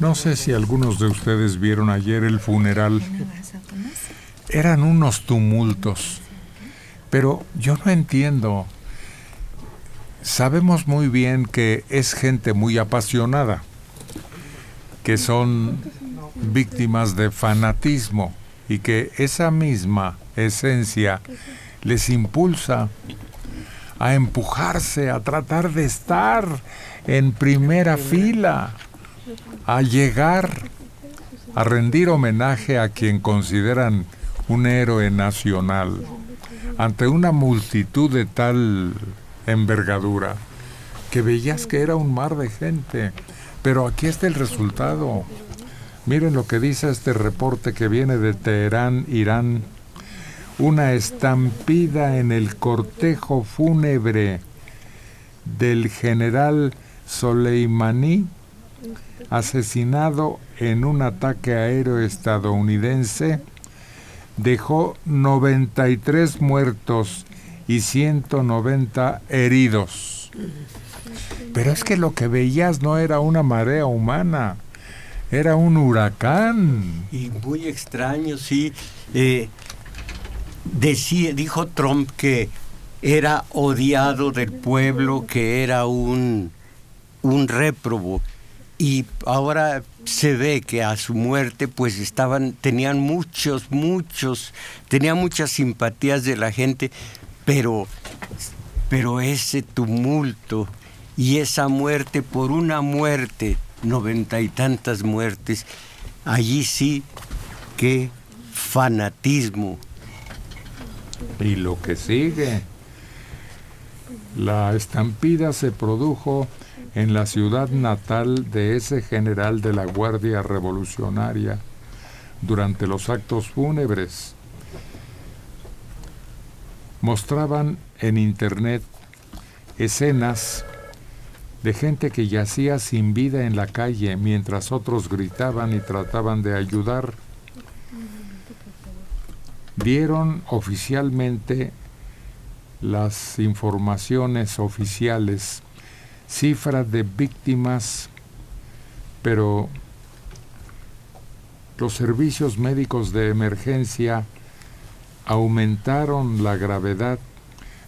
No sé si algunos de ustedes vieron ayer el funeral. Eran unos tumultos, pero yo no entiendo. Sabemos muy bien que es gente muy apasionada, que son víctimas de fanatismo y que esa misma esencia les impulsa a empujarse, a tratar de estar en primera fila, a llegar a rendir homenaje a quien consideran un héroe nacional ante una multitud de tal envergadura que veías que era un mar de gente. Pero aquí está el resultado. Miren lo que dice este reporte que viene de Teherán, Irán. Una estampida en el cortejo fúnebre del general Soleimani, asesinado en un ataque aéreo estadounidense, dejó 93 muertos y 190 heridos. Pero es que lo que veías no era una marea humana, era un huracán. Y muy extraño, sí. Dijo Trump que era odiado del pueblo, que era un réprobo. Y ahora se ve que a su muerte pues tenían muchas simpatías de la gente, pero ese tumulto y esa muerte por una muerte, 90 y tantas muertes, allí sí, qué fanatismo. Y lo que sigue, la estampida se produjo en la ciudad natal de ese general de la Guardia Revolucionaria durante los actos fúnebres. Mostraban en internet escenas de gente que yacía sin vida en la calle mientras otros gritaban y trataban de ayudar. Dieron oficialmente las informaciones oficiales, cifras de víctimas, pero los servicios médicos de emergencia aumentaron la gravedad.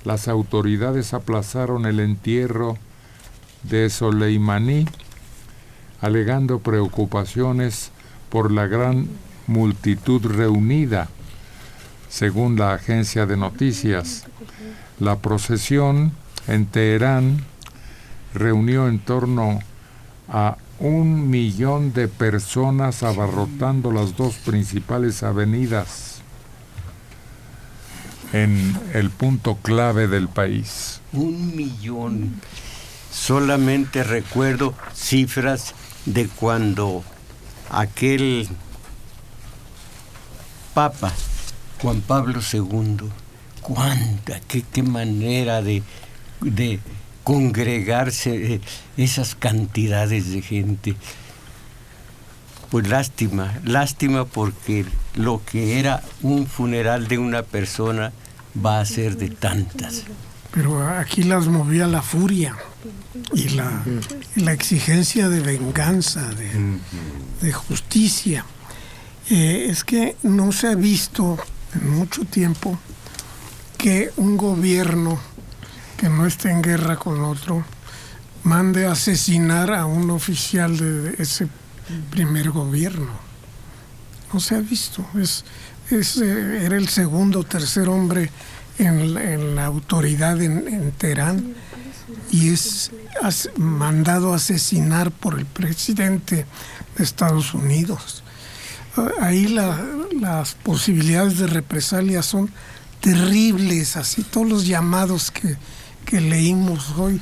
Las autoridades aplazaron el entierro de Soleimani, alegando preocupaciones por la gran multitud reunida. Según la agencia de noticias, la procesión en Teherán reunió en torno a 1 millón de personas abarrotando las dos principales avenidas en el punto clave del país. 1 millón. Solamente recuerdo cifras de cuando aquel Papa Juan Pablo II, qué manera de congregarse esas cantidades de gente. Pues lástima porque lo que era un funeral de una persona va a ser de tantas. Pero aquí las movía la furia y la exigencia de venganza, de justicia. Es que no se ha visto en mucho tiempo que un gobierno que no esté en guerra con otro mande a asesinar a un oficial de ese primer gobierno. No se ha visto. Era el segundo o tercer hombre en la autoridad en Teherán y es mandado a asesinar por el presidente de Estados Unidos. Ahí las posibilidades de represalia son terribles, así todos los llamados que leímos hoy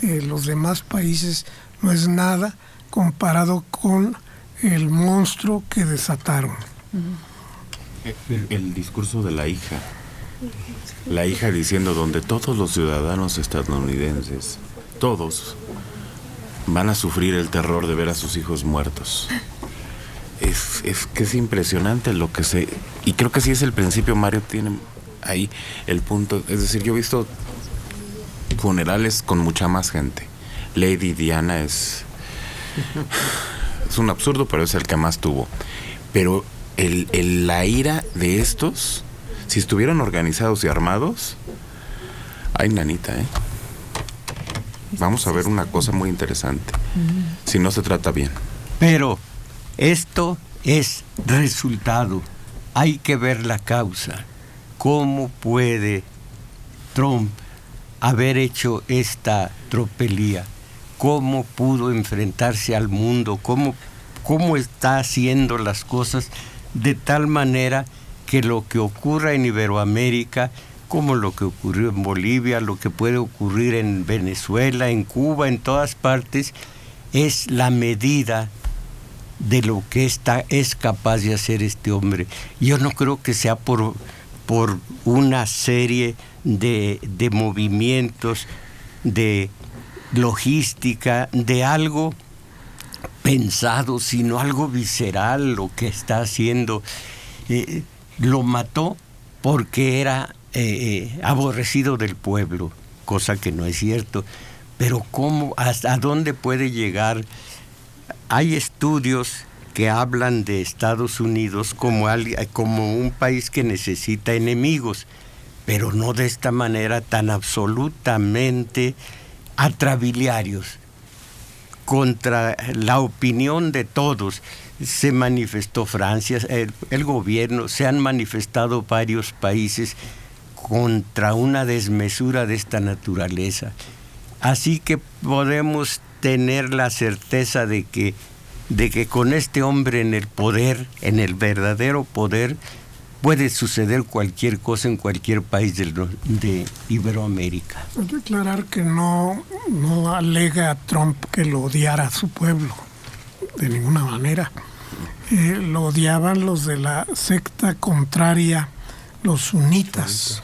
de los demás países no es nada comparado con el monstruo que desataron. El discurso de la hija diciendo donde todos los ciudadanos estadounidenses, todos, van a sufrir el terror de ver a sus hijos muertos. Es que es impresionante lo que se... Y creo que sí es el principio, Mario tiene ahí el punto. Es decir, yo he visto funerales con mucha más gente. Lady Diana es Es un absurdo, pero es el que más tuvo. Pero la ira de estos, si estuvieran organizados y armados, ay, nanita, vamos a ver una cosa muy interesante, si no se trata bien. Pero esto es resultado. Hay que ver la causa. ¿Cómo puede Trump haber hecho esta tropelía? ¿Cómo pudo enfrentarse al mundo? ¿Cómo está haciendo las cosas de tal manera que lo que ocurra en Iberoamérica, como lo que ocurrió en Bolivia, lo que puede ocurrir en Venezuela, en Cuba, en todas partes, es la medida de lo que es capaz de hacer este hombre? Yo no creo que sea por una serie de movimientos, de logística, de algo pensado, sino algo visceral lo que está haciendo. Lo mató porque era aborrecido del pueblo, cosa que no es cierto. Pero ¿cómo, hasta dónde puede llegar? Hay estudios que hablan de Estados Unidos como un país que necesita enemigos, pero no de esta manera tan absolutamente atrabiliarios, contra la opinión de todos. Se manifestó Francia, el gobierno, se han manifestado varios países contra una desmesura de esta naturaleza. Así que podemos tener la certeza de que con este hombre en el poder, en el verdadero poder, puede suceder cualquier cosa en cualquier país de Iberoamérica. Hay que aclarar que no alega a Trump que lo odiara a su pueblo, de ninguna manera. Lo odiaban los de la secta contraria, los sunitas,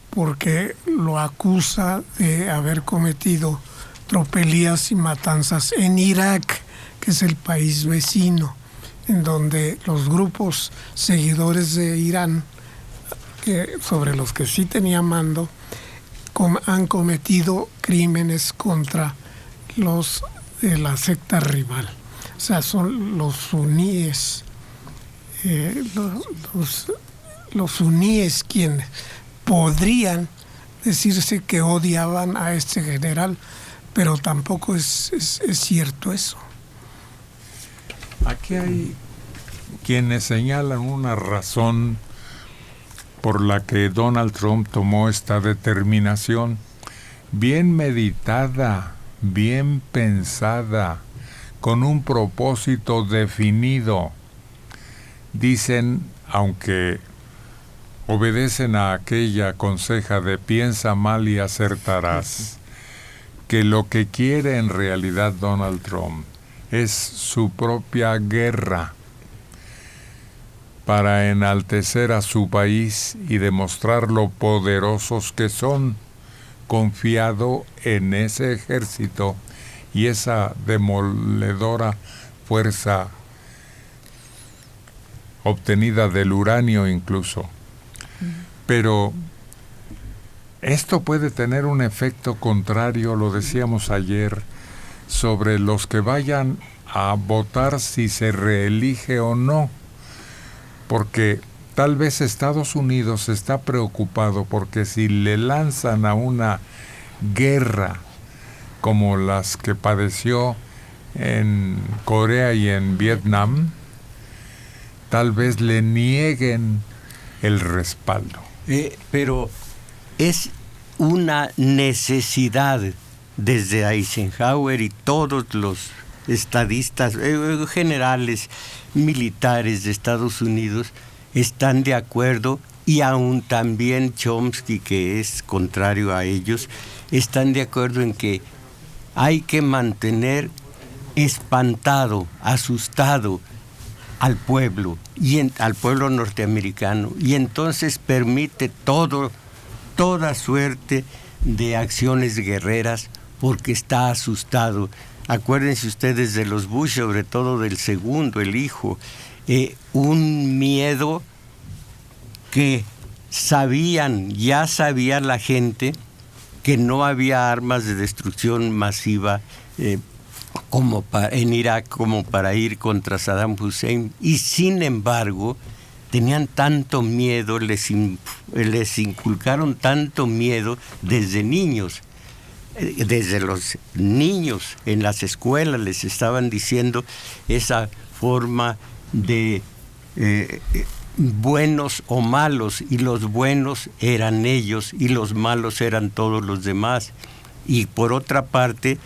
porque lo acusa de haber cometido tropelías y matanzas en Irak, que es el país vecino, en donde los grupos seguidores de Irán, sobre los que sí tenía mando, han cometido crímenes contra los de la secta rival. O sea, son los suníes, los suníes quienes podrían decirse que odiaban a este general, pero tampoco es cierto eso. Aquí hay quienes señalan una razón por la que Donald Trump tomó esta determinación, bien meditada, bien pensada, con un propósito definido. Dicen, aunque obedecen a aquella conseja de piensa mal y acertarás, que lo que quiere en realidad Donald Trump es su propia guerra para enaltecer a su país y demostrar lo poderosos que son, confiado en ese ejército y esa demoledora fuerza obtenida del uranio incluso. Pero esto puede tener un efecto contrario, lo decíamos ayer, sobre los que vayan a votar si se reelige o no, porque tal vez Estados Unidos está preocupado porque si le lanzan a una guerra como las que padeció en Corea y en Vietnam, tal vez le nieguen el respaldo. Pero es una necesidad. Desde Eisenhower y todos los estadistas, generales militares de Estados Unidos están de acuerdo, y aún también Chomsky, que es contrario a ellos, están de acuerdo en que hay que mantener espantado, asustado al pueblo, al pueblo norteamericano, y entonces permite toda suerte de acciones guerreras, porque está asustado. Acuérdense ustedes de los Bush, sobre todo del segundo, el hijo, un miedo que ya sabía la gente que no había armas de destrucción masiva en Irak como para ir contra Saddam Hussein, y sin embargo tenían tanto miedo, les inculcaron tanto miedo desde niños. Desde los niños en las escuelas les estaban diciendo esa forma de buenos o malos, y los buenos eran ellos y los malos eran todos los demás. Y por otra parte,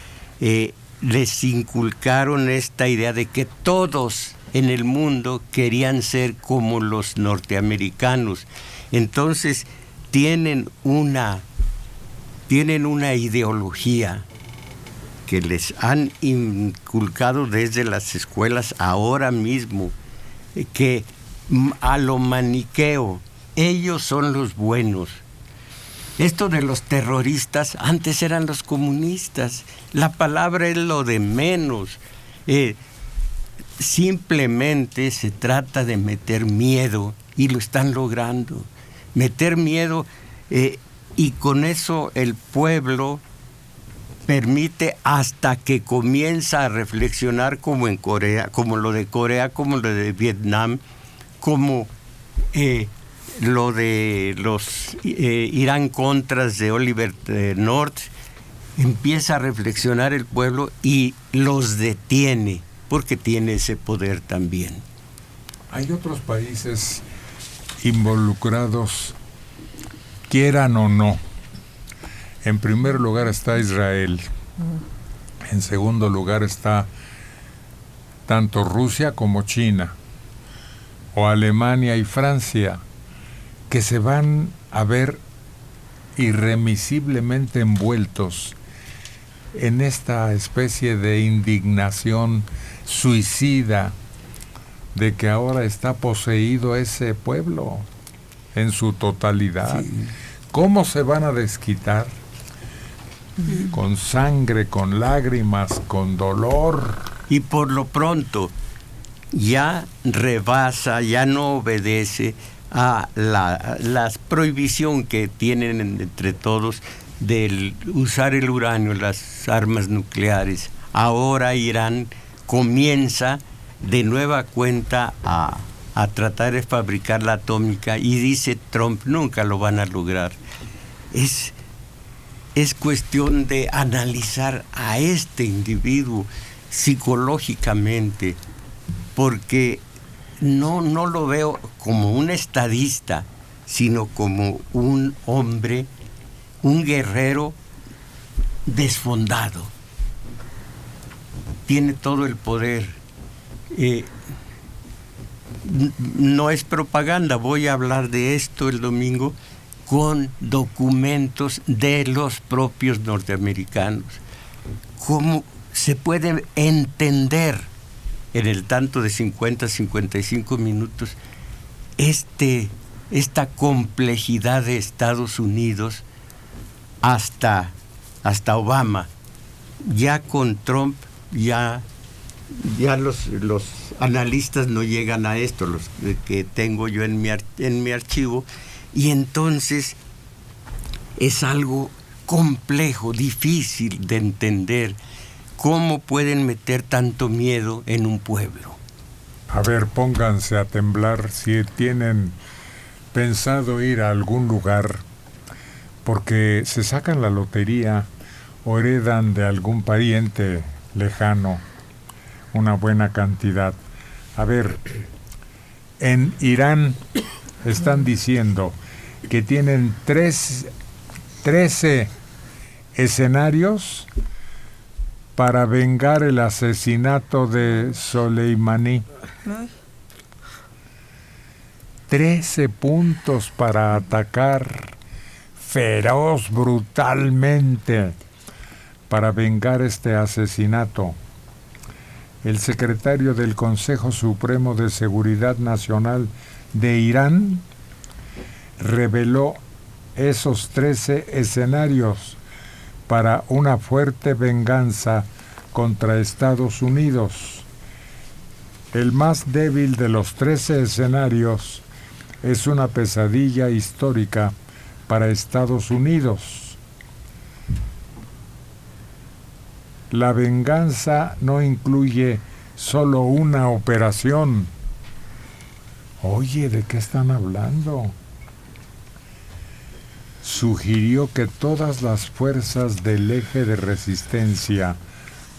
les inculcaron esta idea de que todos en el mundo querían ser como los norteamericanos. Entonces tienen una ideología que les han inculcado desde las escuelas ahora mismo, que a lo maniqueo, ellos son los buenos. Esto de los terroristas, antes eran los comunistas, la palabra es lo de menos. Simplemente se trata de meter miedo, y lo están logrando. Meter miedo, y con eso el pueblo permite, hasta que comienza a reflexionar, como en Corea, como lo de Corea, como lo de Vietnam, como lo de los Irán Contras de Oliver North. Empieza a reflexionar el pueblo y los detiene, porque tiene ese poder también. Hay otros países involucrados, quieran o no. En primer lugar está Israel. En segundo lugar está tanto Rusia como China, o Alemania y Francia, que se van a ver irremisiblemente envueltos en esta especie de indignación suicida de que ahora está poseído ese pueblo en su totalidad. Sí. ¿Cómo se van a desquitar? Con sangre, con lágrimas, con dolor. Y por lo pronto ya rebasa, ya no obedece a la prohibición que tienen entre todos de usar el uranio, las armas nucleares. Ahora Irán comienza de nueva cuenta a tratar de fabricar la atómica, y dice Trump, nunca lo van a lograr. Es cuestión de analizar a este individuo psicológicamente, porque no lo veo como un estadista, sino como un hombre, un guerrero desfondado. Tiene todo el poder. No es propaganda, voy a hablar de esto el domingo con documentos de los propios norteamericanos. ¿Cómo se puede entender en el tanto de 55 minutos esta complejidad de Estados Unidos hasta Obama? Ya con Trump, ya los analistas no llegan a esto, los que tengo yo en mi archivo, y entonces es algo complejo, difícil de entender. ¿Cómo pueden meter tanto miedo en un pueblo? A ver, pónganse a temblar si tienen pensado ir a algún lugar porque se sacan la lotería o heredan de algún pariente lejano una buena cantidad. A ver, en Irán están diciendo que tienen 13 escenarios para vengar el asesinato de Soleimani. 13 puntos para atacar feroz, brutalmente, para vengar este asesinato. El secretario del Consejo Supremo de Seguridad Nacional de Irán reveló esos 13 escenarios para una fuerte venganza contra Estados Unidos. El más débil de los 13 escenarios es una pesadilla histórica para Estados Unidos. La venganza no incluye solo una operación. Oye, ¿de qué están hablando? Sugirió que todas las fuerzas del eje de resistencia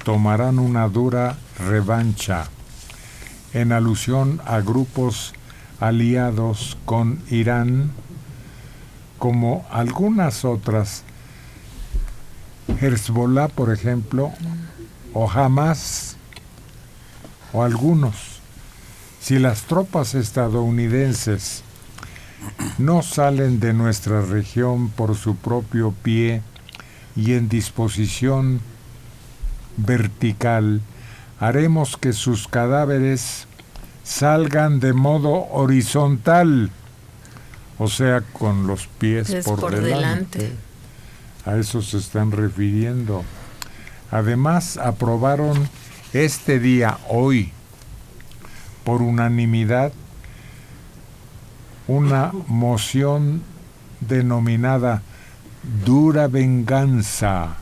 tomarán una dura revancha, en alusión a grupos aliados con Irán, como algunas otras, Hezbollah, por ejemplo, o Hamas, o algunos. Si las tropas estadounidenses no salen de nuestra región por su propio pie y en disposición vertical, haremos que sus cadáveres salgan de modo horizontal, o sea, con los pies por delante. A eso se están refiriendo. Además, aprobaron este día, hoy, por unanimidad, una moción denominada Dura Venganza,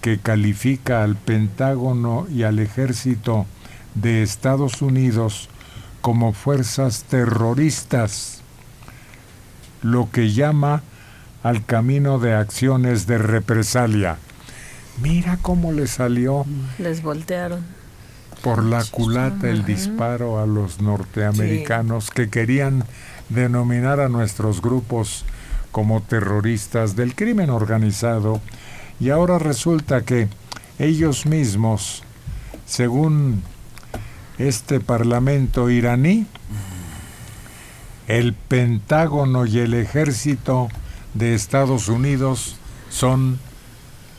que califica al Pentágono y al Ejército de Estados Unidos como fuerzas terroristas, lo que llama al camino de acciones de represalia. Mira cómo le salió. Les voltearon Por la culata el disparo a los norteamericanos que querían denominar a nuestros grupos como terroristas del crimen organizado, y ahora resulta que ellos mismos, según este parlamento iraní, el Pentágono y el Ejército de Estados Unidos son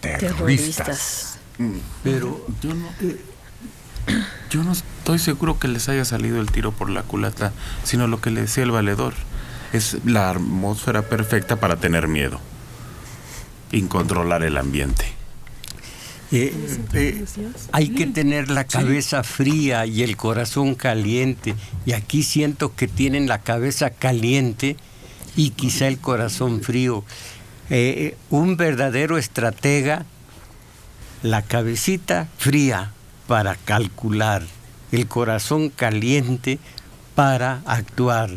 terroristas. Pero yo no estoy seguro que les haya salido el tiro por la culata, sino lo que le decía el valedor. Es la atmósfera perfecta para tener miedo y controlar el ambiente. Hay que tener la cabeza fría y el corazón caliente, y aquí siento que tienen la cabeza caliente y quizá el corazón frío. Un verdadero estratega, la cabecita fría para calcular, el corazón caliente para actuar,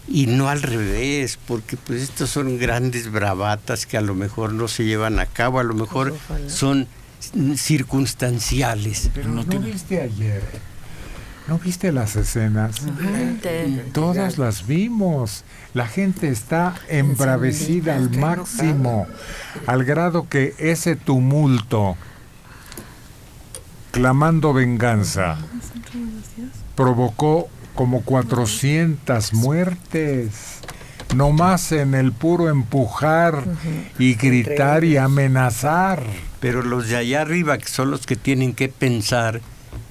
y no al revés, porque pues estos son grandes bravatas que a lo mejor no se llevan a cabo, a lo mejor son circunstanciales. Pero ¿no viste ayer? ¿No viste las escenas? Todas las vimos. La gente está embravecida al máximo, al grado que ese tumulto, clamando venganza, provocó como 400 muertes, nomás en el puro empujar y gritar y amenazar. Pero los de allá arriba, que son los que tienen que pensar,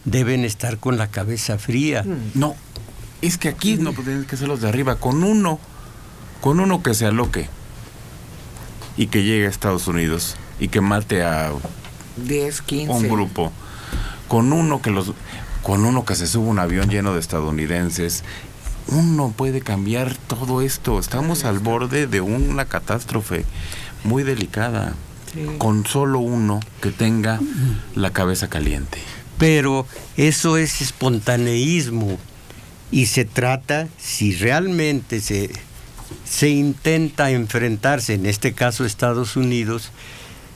deben estar con la cabeza fría. No, es que aquí no tienen que ser los de arriba, con uno que se aloque y que llegue a Estados Unidos y que mate a 10, 15. un grupo, con uno que se suba un avión lleno de estadounidenses, uno puede cambiar todo esto. Estamos al borde de una catástrofe muy delicada, con solo uno que tenga la cabeza caliente. Pero eso es espontaneísmo, y se trata, si realmente se intenta enfrentarse, en este caso Estados Unidos,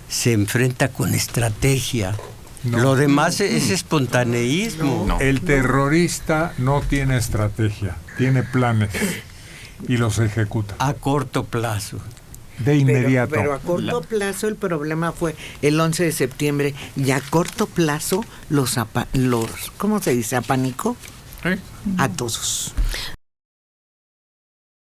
se enfrenta con estrategia. No. Lo demás es espontaneísmo. No. El terrorista no tiene estrategia, tiene planes y los ejecuta A corto plazo. de inmediato. Pero a corto plazo el problema fue el 11 de septiembre, y a corto plazo los ¿cómo se dice? Apanicó a todos.